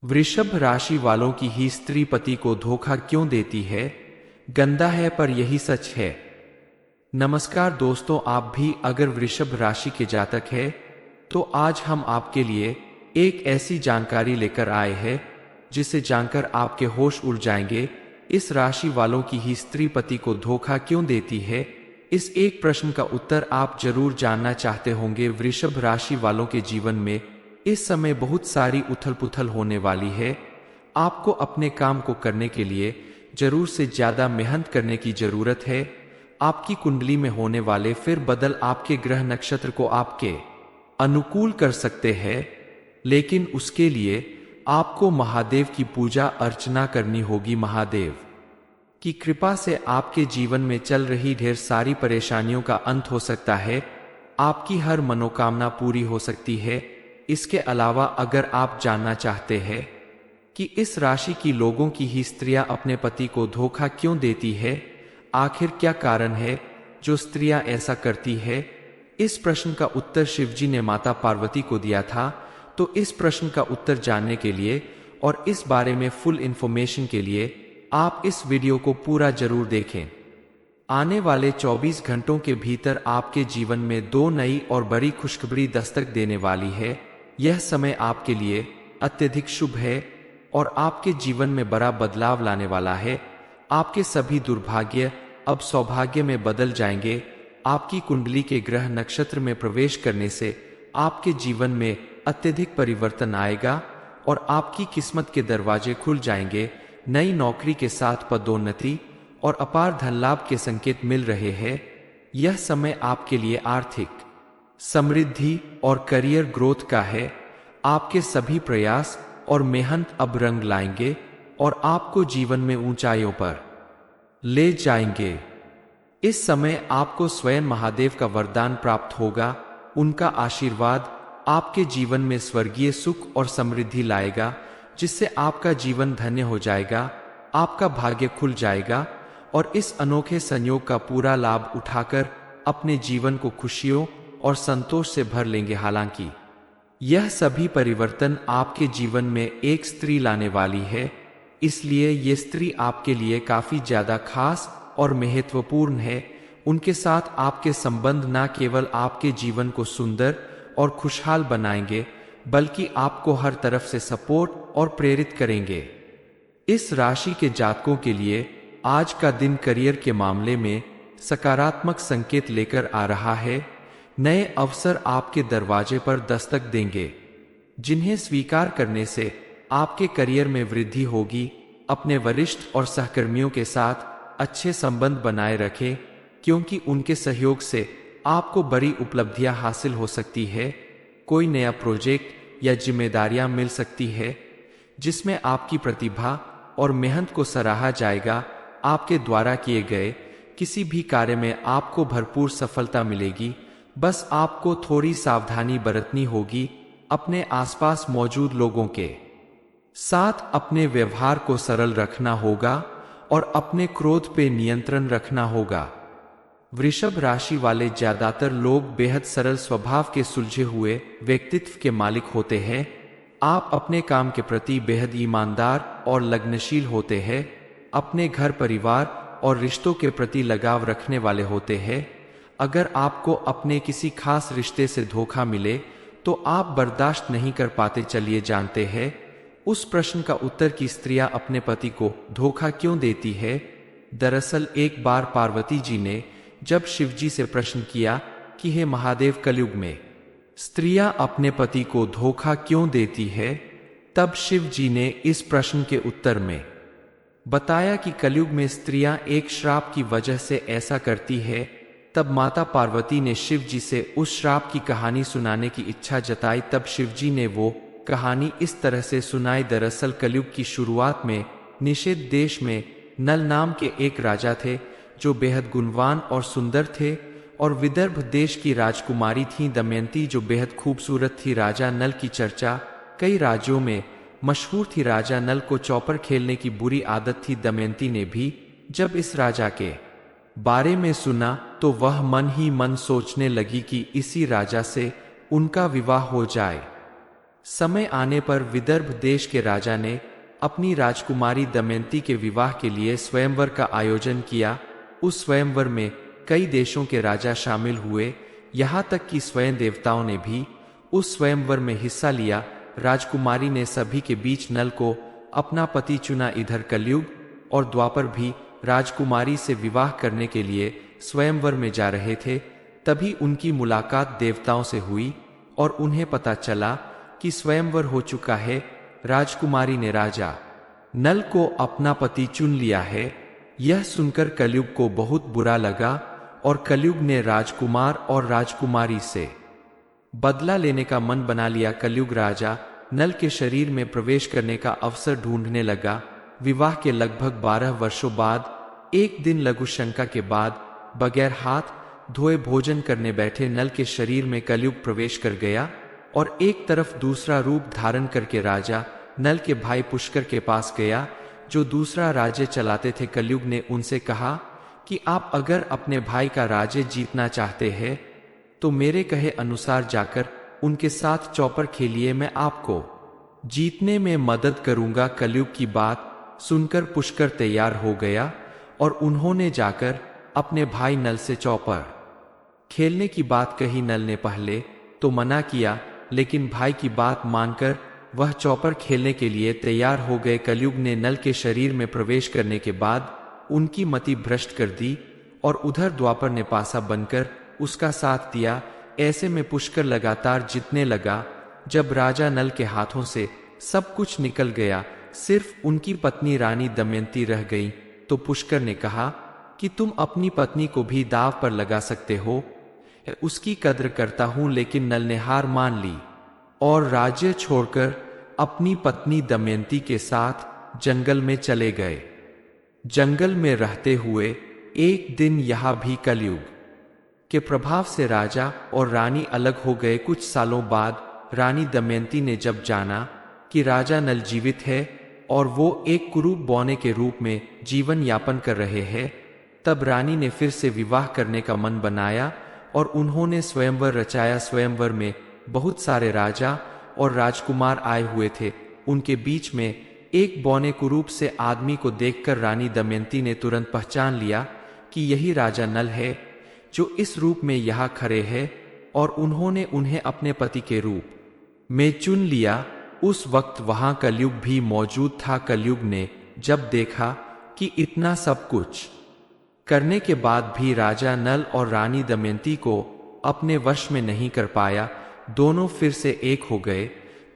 वृषभ राशि वालों की ही स्त्री पति को धोखा क्यों देती है? गंदा है पर यही सच है। नमस्कार दोस्तों, आप भी अगर वृषभ राशि के जातक हैं तो आज हम आपके लिए एक ऐसी जानकारी लेकर आए हैं जिसे जानकर आपके होश उड़ जाएंगे। इस राशि वालों की ही स्त्री पति को धोखा क्यों देती है? इस एक प्रश्न का उत्तर आप जरूर जानना चाहते होंगे। वृषभ राशि वालों के जीवन में इस समय बहुत सारी उथल पुथल होने वाली है। आपको अपने काम को करने के लिए जरूर से ज्यादा मेहनत करने की जरूरत है। आपकी कुंडली में होने वाले फिर बदल आपके ग्रह नक्षत्र को आपके अनुकूल कर सकते हैं, लेकिन उसके लिए आपको महादेव की पूजा अर्चना करनी होगी। महादेव की कृपा से आपके जीवन में चल रही ढेर सारी परेशानियों का अंत हो सकता है। आपकी हर मनोकामना पूरी हो सकती है। इसके अलावा अगर आप जानना चाहते हैं कि इस राशि की लोगों की ही स्त्रियां अपने पति को धोखा क्यों देती है, आखिर क्या कारण है जो स्त्रियां ऐसा करती है, इस प्रश्न का उत्तर शिवजी ने माता पार्वती को दिया था। तो इस प्रश्न का उत्तर जानने के लिए और इस बारे में फुल इंफॉर्मेशन के लिए आप इस वीडियो को पूरा जरूर देखें। आने वाले 24 घंटों के भीतर आपके जीवन में दो नई और बड़ी खुशखबरी दस्तक देने वाली है। यह समय आपके लिए अत्यधिक शुभ है और आपके जीवन में बड़ा बदलाव लाने वाला है। आपके सभी दुर्भाग्य अब सौभाग्य में बदल जाएंगे। आपकी कुंडली के ग्रह नक्षत्र में प्रवेश करने से आपके जीवन में अत्यधिक परिवर्तन आएगा और आपकी किस्मत के दरवाजे खुल जाएंगे। नई नौकरी के साथ पदोन्नति और अपार धन लाभ के संकेत मिल रहे हैं। यह समय आपके लिए आर्थिक समृद्धि और करियर ग्रोथ का है। आपके सभी प्रयास और मेहनत अब रंग लाएंगे और आपको जीवन में ऊंचाइयों पर ले जाएंगे। इस समय आपको स्वयं महादेव का वरदान प्राप्त होगा। उनका आशीर्वाद आपके जीवन में स्वर्गीय सुख और समृद्धि लाएगा, जिससे आपका जीवन धन्य हो जाएगा, आपका भाग्य खुल जाएगा और इस अनोखे संयोग का पूरा लाभ उठाकर अपने जीवन को खुशियों और संतोष से भर लेंगे। हालांकि यह सभी परिवर्तन आपके जीवन में एक स्त्री लाने वाली है, इसलिए ये स्त्री आपके लिए काफी ज्यादा खास और महत्वपूर्ण है। उनके साथ आपके संबंध न केवल आपके जीवन को सुंदर और खुशहाल बनाएंगे, बल्कि आपको हर तरफ से सपोर्ट और प्रेरित करेंगे। इस राशि के जातकों के लिए आज का दिन करियर के मामले में सकारात्मक संकेत लेकर आ रहा है। नए अवसर आपके दरवाजे पर दस्तक देंगे, जिन्हें स्वीकार करने से आपके करियर में वृद्धि होगी। अपने वरिष्ठ और सहकर्मियों के साथ अच्छे संबंध बनाए रखें, क्योंकि उनके सहयोग से आपको बड़ी उपलब्धियां हासिल हो सकती है। कोई नया प्रोजेक्ट या जिम्मेदारियां मिल सकती है जिसमें आपकी प्रतिभा और मेहनत को सराहा जाएगा। आपके द्वारा किए गए किसी भी कार्य में आपको भरपूर सफलता मिलेगी। बस आपको थोड़ी सावधानी बरतनी होगी। अपने आसपास मौजूद लोगों के साथ अपने व्यवहार को सरल रखना होगा और अपने क्रोध पे नियंत्रण रखना होगा। वृषभ राशि वाले ज्यादातर लोग बेहद सरल स्वभाव के सुलझे हुए व्यक्तित्व के मालिक होते हैं। आप अपने काम के प्रति बेहद ईमानदार और लगनशील होते हैं। अपने घर परिवार और रिश्तों के प्रति लगाव रखने वाले होते हैं। अगर आपको अपने किसी खास रिश्ते से धोखा मिले तो आप बर्दाश्त नहीं कर पाते। चलिए जानते हैं उस प्रश्न का उत्तर कि स्त्रियां अपने पति को धोखा क्यों देती है। दरअसल एक बार पार्वती जी ने जब शिवजी से प्रश्न किया कि हे महादेव, कलयुग में स्त्रियां अपने पति को धोखा क्यों देती है, तब शिव जी ने इस प्रश्न के उत्तर में बताया कि कलयुग में स्त्रियां एक श्राप की वजह से ऐसा करती है। तब माता पार्वती ने शिव जी से उस श्राप की कहानी सुनाने की इच्छा जताई। तब शिव जी ने वो कहानी इस तरह से सुनाई। दरअसल कलयुग की शुरुआत में निषेध देश में नल नाम के एक राजा थे जो बेहद गुणवान और सुंदर थे, और विदर्भ देश की राजकुमारी थी दमयंती जो बेहद खूबसूरत थी। राजा नल की चर्चा कई राज्यों में मशहूर थी। राजा नल को चौपर खेलने की बुरी आदत थी। दमयंती ने भी जब इस राजा के बारे में सुना तो वह मन ही मन सोचने लगी कि इसी राजा से उनका विवाह हो जाए। समय आने पर विदर्भ देश के राजा ने अपनी राजकुमारी दमयंती के विवाह के लिए स्वयंवर का आयोजन किया। उस स्वयंवर में कई देशों के राजा शामिल हुए, यहाँ तक कि स्वयं देवताओं ने भी उस स्वयंवर में हिस्सा लिया। राजकुमारी ने सभी के बीच नल को अपना पति चुना। इधर कलयुग और द्वापर भी राजकुमारी से विवाह करने के लिए स्वयंवर में जा रहे थे। तभी उनकी मुलाकात देवताओं से हुई और उन्हें पता चला कि स्वयंवर हो चुका है। राजकुमारी ने राजा नल को अपना पति चुन लिया है। यह सुनकर कलयुग को बहुत बुरा लगा और कलयुग ने राजकुमार और राजकुमारी से बदला लेने का मन बना लिया। कलयुग राजा नल के शरीर में प्रवेश करने का अवसर ढूंढने लगा। विवाह के लगभग 12 वर्षों बाद एक दिन लघु शंका के बाद बगैर हाथ धोए भोजन करने बैठे नल के शरीर में कलयुग प्रवेश कर गया और एक तरफ दूसरा रूप धारण करके राजा नल के भाई पुष्कर के पास गया, जो दूसरा राज्य चलाते थे। कलयुग ने उनसे कहा कि आप अगर अपने भाई का राज्य जीतना चाहते हैं तो मेरे कहे अनुसार जाकर उनके साथ चौपर खेलिए, मैं आपको जीतने में मदद करूंगा। कलयुग की बात सुनकर पुष्कर तैयार हो गया और उन्होंने जाकर अपने भाई नल से चौपर खेलने की बात कही। नल ने पहले तो मना किया, लेकिन भाई की बात मानकर वह चौपर खेलने के लिए तैयार हो गए। कलयुग ने नल के शरीर में प्रवेश करने के बाद उनकी मति भ्रष्ट कर दी और उधर द्वापर ने पासा बनकर उसका साथ दिया। ऐसे में पुष्कर लगातार जीतने लगा। जब राजा नल के हाथों से सब कुछ निकल गया, सिर्फ उनकी पत्नी रानी दमयंती रह गई, तो पुष्कर ने कहा कि तुम अपनी पत्नी को भी दाव पर लगा सकते हो, उसकी कद्र करता हूं। लेकिन नल ने हार मान ली और राज्य छोड़कर अपनी पत्नी दमयंती के साथ जंगल में चले गए। जंगल में रहते हुए एक दिन यहाँ भी कलयुग के प्रभाव से राजा और रानी अलग हो गए। कुछ सालों बाद रानी दमयंती ने जब जाना कि राजा नल जीवित है और वो एक कुरूप बौने के रूप में जीवन यापन कर रहे हैं, तब रानी ने फिर से विवाह करने का मन बनाया और उन्होंने स्वयंवर रचाया। स्वयंवर में बहुत सारे राजा और राजकुमार आए हुए थे। उनके बीच में एक बौने कुरूप से आदमी को देखकर रानी दमयंती ने तुरंत पहचान लिया कि यही राजा नल है जो इस रूप में यहाँ खड़े हैं, और उन्होंने उन्हें अपने पति के रूप में चुन लिया। उस वक्त वहां कलयुग भी मौजूद था। कलयुग ने जब देखा कि इतना सब कुछ करने के बाद भी राजा नल और रानी दमयंती को अपने वश में नहीं कर पाया, दोनों फिर से एक हो गए,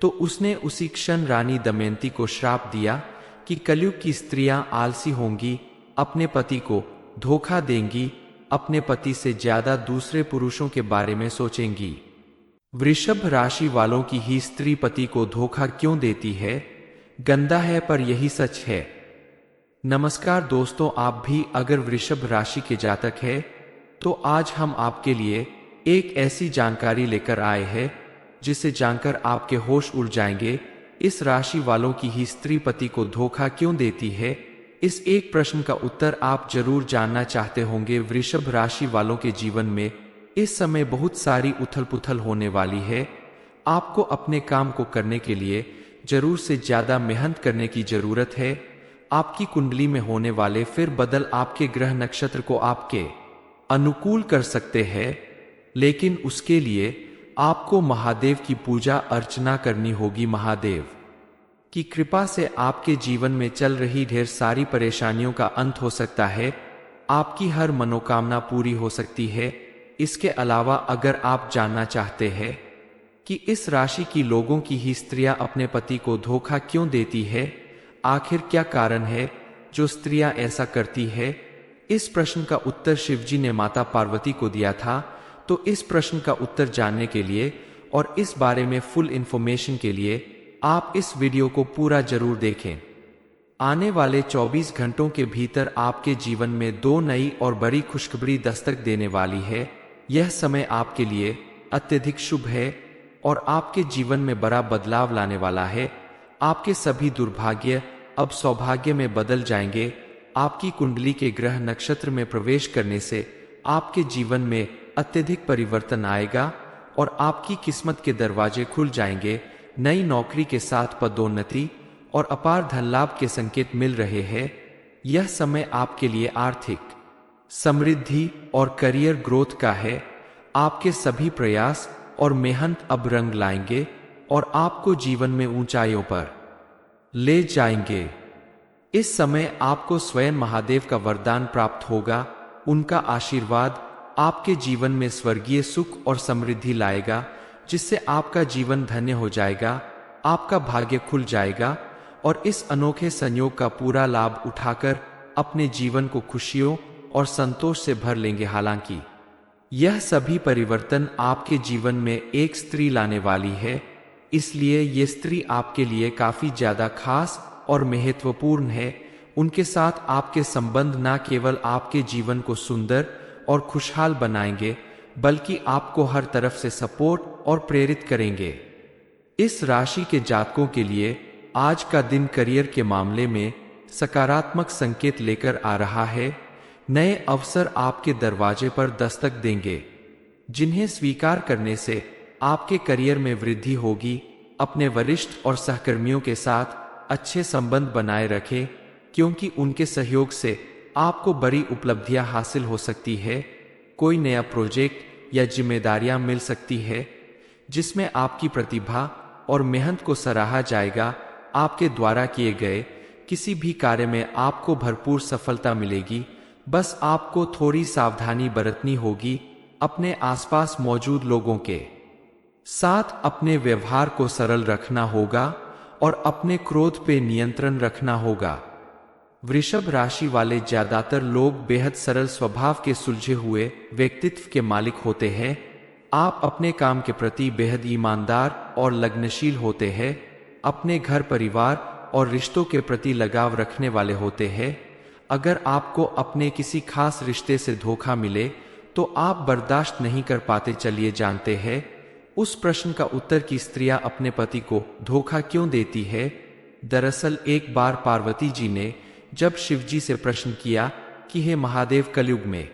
तो उसने उसी क्षण रानी दमयंती को श्राप दिया कि कलयुग की स्त्रियां आलसी होंगी, अपने पति को धोखा देंगी, अपने पति से ज्यादा दूसरे पुरुषों के बारे में सोचेंगी। वृषभ राशि वालों की ही स्त्री पति को धोखा क्यों देती है? गंदा है पर यही सच है। नमस्कार दोस्तों, आप भी अगर वृषभ राशि के जातक है तो आज हम आपके लिए एक ऐसी जानकारी लेकर आए हैं जिसे जानकर आपके होश उड़ जाएंगे। इस राशि वालों की ही स्त्री पति को धोखा क्यों देती है? इस एक प्रश्न का उत्तर आप जरूर जानना चाहते होंगे। वृषभ राशि वालों के जीवन में इस समय बहुत सारी उथल पुथल होने वाली है। आपको अपने काम को करने के लिए जरूर से ज्यादा मेहनत करने की जरूरत है। आपकी कुंडली में होने वाले फिर बदल आपके ग्रह नक्षत्र को आपके अनुकूल कर सकते हैं, लेकिन उसके लिए आपको महादेव की पूजा अर्चना करनी होगी। महादेव की कृपा से आपके जीवन में चल रही ढेर सारी परेशानियों का अंत हो सकता है, आपकी हर मनोकामना पूरी हो सकती है। इसके अलावा अगर आप जानना चाहते हैं कि इस राशि की लोगों की ही स्त्रियां अपने पति को धोखा क्यों देती है, आखिर क्या कारण है जो स्त्रियां ऐसा करती है, इस प्रश्न का उत्तर शिवजी ने माता पार्वती को दिया था। तो इस प्रश्न का उत्तर जानने के लिए और इस बारे में फुल इंफॉर्मेशन के लिए आप इस वीडियो को पूरा जरूर देखें। आने वाले 24 घंटों के भीतर आपके जीवन में 2 नई और बड़ी खुशखबरी दस्तक देने वाली है। यह समय आपके लिए अत्यधिक शुभ है और आपके जीवन में बड़ा बदलाव लाने वाला है। आपके सभी दुर्भाग्य अब सौभाग्य में बदल जाएंगे। आपकी कुंडली के ग्रह नक्षत्र में प्रवेश करने से आपके जीवन में अत्यधिक परिवर्तन आएगा और आपकी किस्मत के दरवाजे खुल जाएंगे। नई नौकरी के साथ पदोन्नति और अपार धन लाभ के संकेत मिल रहे हैं। यह समय आपके लिए आर्थिक समृद्धि और करियर ग्रोथ का है। आपके सभी प्रयास और मेहनत अब रंग लाएंगे और आपको जीवन में ऊंचाइयों पर ले जाएंगे। इस समय आपको स्वयं महादेव का वरदान प्राप्त होगा। उनका आशीर्वाद आपके जीवन में स्वर्गीय सुख और समृद्धि लाएगा, जिससे आपका जीवन धन्य हो जाएगा, आपका भाग्य खुल जाएगा और इस अनोखे संयोग का पूरा लाभ उठाकर अपने जीवन को खुशियों और संतोष से भर लेंगे। हालांकि यह सभी परिवर्तन आपके जीवन में एक स्त्री लाने वाली है, इसलिए ये स्त्री आपके लिए काफी ज्यादा खास और महत्वपूर्ण है। उनके साथ आपके संबंध न केवल आपके जीवन को सुंदर और खुशहाल बनाएंगे, बल्कि आपको हर तरफ से सपोर्ट और प्रेरित करेंगे। इस राशि के जातकों के लिए आज का दिन करियर के मामले में सकारात्मक संकेत लेकर आ रहा है। नए अवसर आपके दरवाजे पर दस्तक देंगे, जिन्हें स्वीकार करने से आपके करियर में वृद्धि होगी। अपने वरिष्ठ और सहकर्मियों के साथ अच्छे संबंध बनाए रखें, क्योंकि उनके सहयोग से आपको बड़ी उपलब्धियां हासिल हो सकती है। कोई नया प्रोजेक्ट या जिम्मेदारियां मिल सकती है, जिसमें आपकी प्रतिभा और मेहनत को सराहा जाएगा। आपके द्वारा किए गए किसी भी कार्य में आपको भरपूर सफलता मिलेगी। बस आपको थोड़ी सावधानी बरतनी होगी। अपने आसपास मौजूद लोगों के साथ अपने व्यवहार को सरल रखना होगा और अपने क्रोध पे नियंत्रण रखना होगा। वृषभ राशि वाले ज्यादातर लोग बेहद सरल स्वभाव के सुलझे हुए व्यक्तित्व के मालिक होते हैं। आप अपने काम के प्रति बेहद ईमानदार और लगनशील होते हैं। अपने घर परिवार और रिश्तों के प्रति लगाव रखने वाले होते हैं। अगर आपको अपने किसी खास रिश्ते से धोखा मिले तो आप बर्दाश्त नहीं कर पाते। चलिए जानते हैं उस प्रश्न का उत्तर कि स्त्रियां अपने पति को धोखा क्यों देती है। दरअसल एक बार पार्वती जी ने जब शिव जी से प्रश्न किया कि हे महादेव, कलयुग में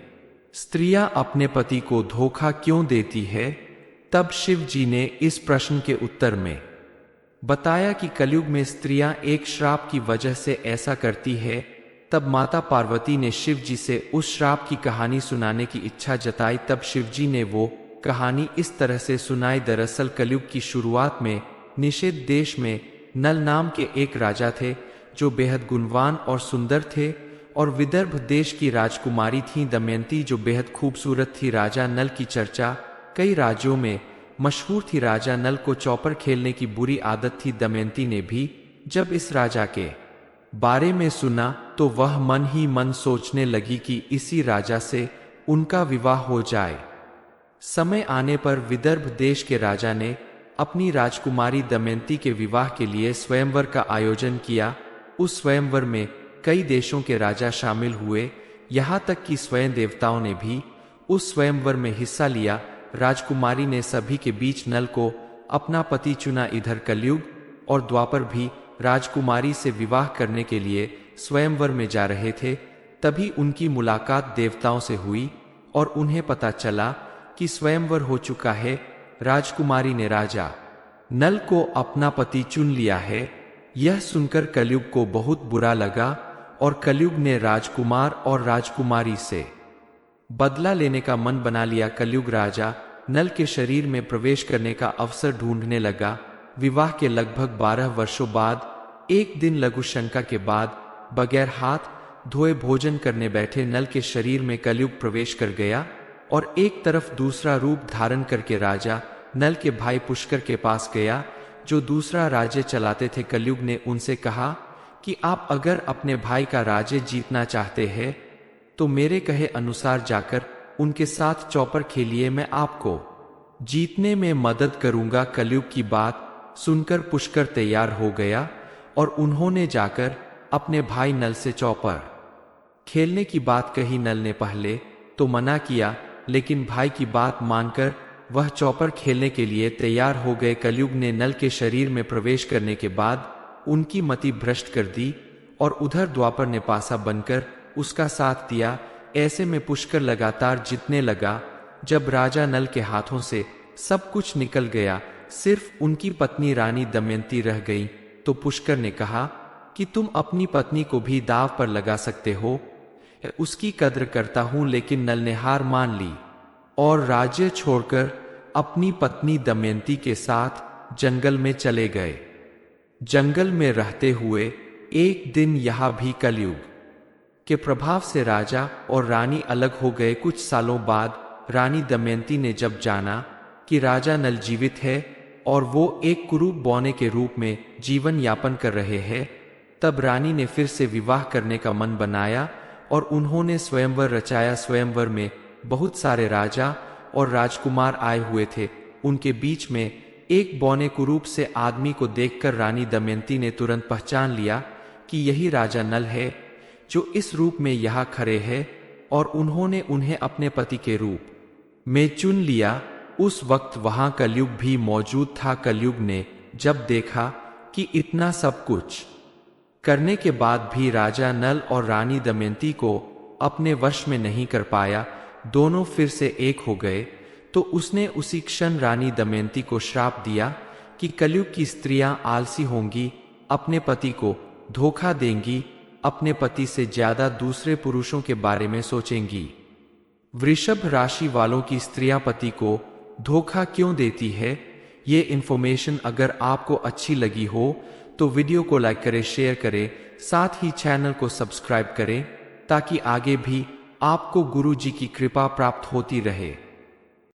स्त्रियां अपने पति को धोखा क्यों देती है, तब शिव जी ने इस प्रश्न के उत्तर में बताया कि कलयुग में स्त्रियां एक श्राप की वजह से ऐसा करती है। तब माता पार्वती ने शिव जी से उस श्राप की कहानी सुनाने की इच्छा जताई। तब शिव जी ने वो कहानी इस तरह से सुनाई। दरअसल कलयुग की शुरुआत में निषेध देश में नल नाम के एक राजा थे, जो बेहद गुणवान और सुंदर थे, और विदर्भ देश की राजकुमारी थी दमयंती, जो बेहद खूबसूरत थी। राजा नल की चर्चा कई राज्यों में मशहूर थी। राजा नल को चौपर खेलने की बुरी आदत थी। दमयंती ने भी जब इस राजा के बारे में सुना तो वह मन ही मन सोचने लगी कि इसी राजा से उनका विवाह हो जाए। समय आने पर विदर्भ देश के राजा ने अपनी राजकुमारी दमयंती के विवाह के लिए स्वयंवर का आयोजन किया। उस स्वयंवर में कई देशों के राजा शामिल हुए, यहाँ तक कि स्वयं देवताओं ने भी उस स्वयंवर में हिस्सा लिया। राजकुमारी ने सभी के बीच नल को अपना पति चुना। इधर कलयुग और द्वापर भी राजकुमारी से विवाह करने के लिए स्वयंवर में जा रहे थे। तभी उनकी मुलाकात देवताओं से हुई और उन्हें पता चला कि स्वयंवर हो चुका है। राजकुमारी ने राजा नल को अपना पति चुन लिया है। यह सुनकर कलयुग को बहुत बुरा लगा और कलयुग ने राजकुमार और राजकुमारी से बदला लेने का मन बना लिया। कलयुग राजा नल के शरीर में प्रवेश करने का अवसर ढूंढने लगा। विवाह के लगभग 12 वर्षों बाद एक दिन लघु शंका के बाद बगैर हाथ धोए भोजन करने बैठे नल के शरीर में कलयुग प्रवेश कर गया और एक तरफ दूसरा रूप धारण करके राजा नल के भाई पुष्कर के पास गया, जो दूसरा राज्य चलाते थे। कलयुग ने उनसे कहा कि आप अगर अपने भाई का राज्य जीतना चाहते हैं तो मेरे कहे अनुसार जाकर उनके साथ चौपर खेलिए, मैं आपको जीतने में मदद करूंगा। कलयुग की बात सुनकर पुष्कर तैयार हो गया और उन्होंने जाकर अपने भाई नल से चौपर खेलने की बात कही। नल ने पहले तो मना किया, लेकिन भाई की बात मानकर वह चौपर खेलने के लिए तैयार हो गए। कलयुग ने नल के शरीर में प्रवेश करने के बाद उनकी मति भ्रष्ट कर दी और उधर द्वापर ने पासा बनकर उसका साथ दिया। ऐसे में पुष्कर लगातार जीतने लगा। जब राजा नल के हाथों से सब कुछ निकल गया सिर्फ उनकी पत्नी रानी दमयंती रह गई तो पुष्कर ने कहा कि तुम अपनी पत्नी को भी दाव पर लगा सकते हो। उसकी कद्र करता हूं, लेकिन नल ने हार मान ली और राज्य छोड़कर अपनी पत्नी दमयंती के साथ जंगल में चले गए। जंगल में रहते हुए एक दिन यहां भी कलयुग के प्रभाव से राजा और रानी अलग हो गए। कुछ सालों बाद रानी दमयंती ने जब जाना कि राजा नल जीवित है और वो एक कुरूप बौने के रूप में जीवन यापन कर रहे हैं, तब रानी ने फिर से विवाह करने का मन बनाया और उन्होंने स्वयंवर रचाया। स्वयंवर में बहुत सारे राजा और राजकुमार आए हुए थे। उनके बीच में एक बौने कुरूप से आदमी को देखकर रानी दमयंती ने तुरंत पहचान लिया कि यही राजा नल है जो इस रूप में यहाँ खड़े हैं, और उन्होंने उन्हें अपने पति के रूप में चुन लिया। उस वक्त वहां कलयुग भी मौजूद था। कलयुग ने जब देखा कि इतना सब कुछ करने के बाद भी राजा नल और रानी दमयंती को अपने वश में नहीं कर पाया, दोनों फिर से एक हो गए, तो उसने उसी क्षण रानी दमयंती को श्राप दिया कि कलयुग की स्त्रियां आलसी होंगी, अपने पति को धोखा देंगी, अपने पति से ज्यादा दूसरे पुरुषों के बारे में सोचेंगी। वृषभ राशि वालों की स्त्रियां पति को धोखा क्यों देती है, ये इन्फॉर्मेशन अगर आपको अच्छी लगी हो तो वीडियो को लाइक करें, शेयर करें, साथ ही चैनल को सब्सक्राइब करें ताकि आगे भी आपको गुरु जी की कृपा प्राप्त होती रहे।